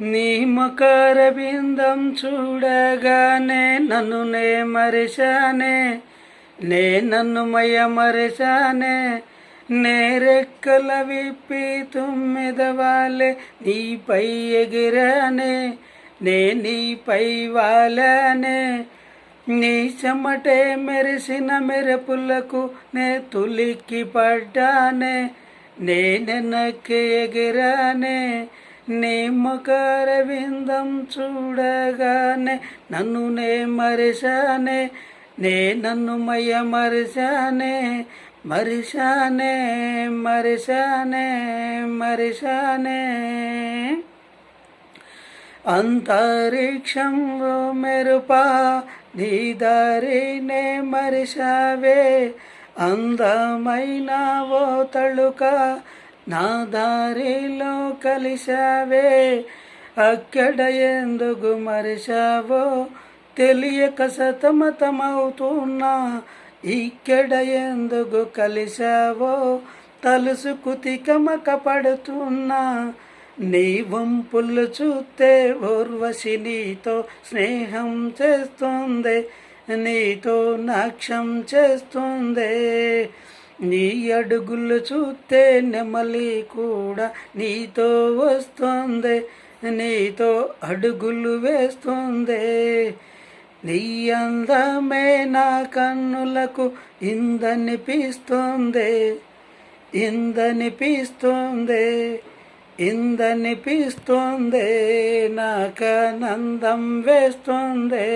నీ మకర బిందం చూడగానే నన్ను మరిశానే, నన్ను మరచానే. రెక్కల విప్పి తుమ్మెదవాలే నీపై ఎగిరానే, నీపై వాలానే. నీ చెమటే మెరిసిన మెరుపులకు తులిక్కి పడ్డానే, నెనక్కి ఎగిరానే. నీ మకర బిందం చూడగానే నన్ను మరిశానే, నన్ను మరచానే. మరిశానే. అంతరిక్షంలో మెరుపా నీ దారినే మరిశావే, అందమైన ఓ తళుక నా దారిలో కలిశావే. అక్కడ ఎందుకు మరిశావో తెలియక సతమతమవుతున్నా, ఇక్కడ ఎందుకు కలిశావో తలుసుకు తికమక పడుతున్నా. నీ వంపులు చూస్తే ఊర్వశి నీతో స్నేహం చేస్తుంది, నీతో నాక్షం చేస్తుంది. నీ అడుగులు చూస్తే నెమలి కూడా నీతో వస్తుంది, నీతో అడుగులు వేస్తుంది. నీ అందమే నా కన్నులకు ఇందనిపిస్తుంది, నాకనందం వేస్తుంది.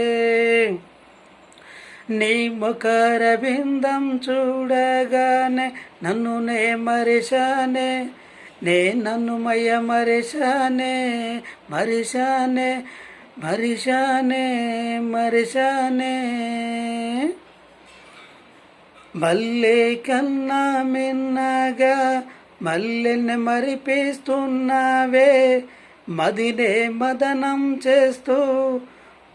నీ మకర బిందం చూడగానే నన్ను మరిశానే, నన్ను మరచానే. మల్లె కన్నా మిన్నగా మల్లెని మరిపిస్తున్నావే, మదినే మదనం చేస్తూ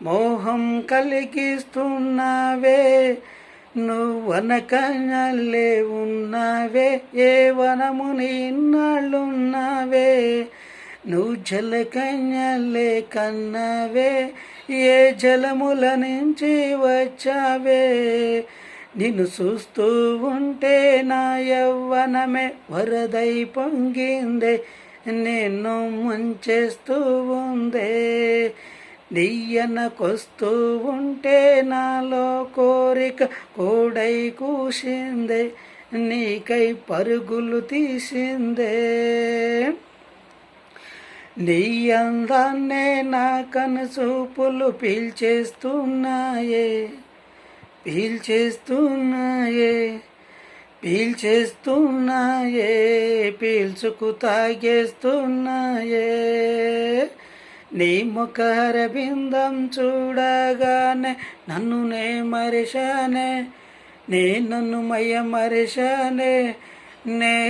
మోహం కలిగిస్తున్నావే. నువ్వనకనల్లే ఉన్నావే, ఏ వనముని ఇన్నాళ్ళున్నావే. నువ్వు జలకన్యలే కన్నావే, ఏ జలముల నుంచి వచ్చావే. నిన్ను చూస్తూ ఉంటే నా యవ్వనమే వరదై పొంగిందే, నిన్ను ముంచేస్తూ ఉందే. నీయనకొస్తూ ఉంటే నాలో కోరిక కోడై కూసిందే, నీకై పరుగులు తీసిందే. నీ అందాన్నే నా కనుచూపులు పీల్చేస్తున్నాయే, పీల్చుకు తాగేస్తున్నాయే. నీ మకర బిందం చూడగానే నన్ను మరిశానే, నన్ను మరచానే.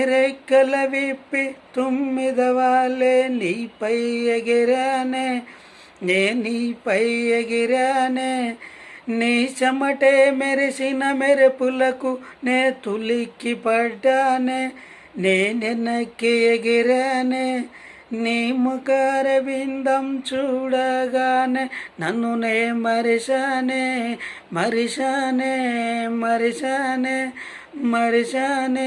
రెక్కల విప్పి తుమ్మెదవాలే నీపై ఎగిరానే, నీపై ఎగిరానే. నీ చెమటే మెరిసిన మెరుపులకు తులిక్కి పడ్డానే, నెనక్కి ఎగిరానే. నీ మకర బిందం చూడగానే నన్ను మరిశానే.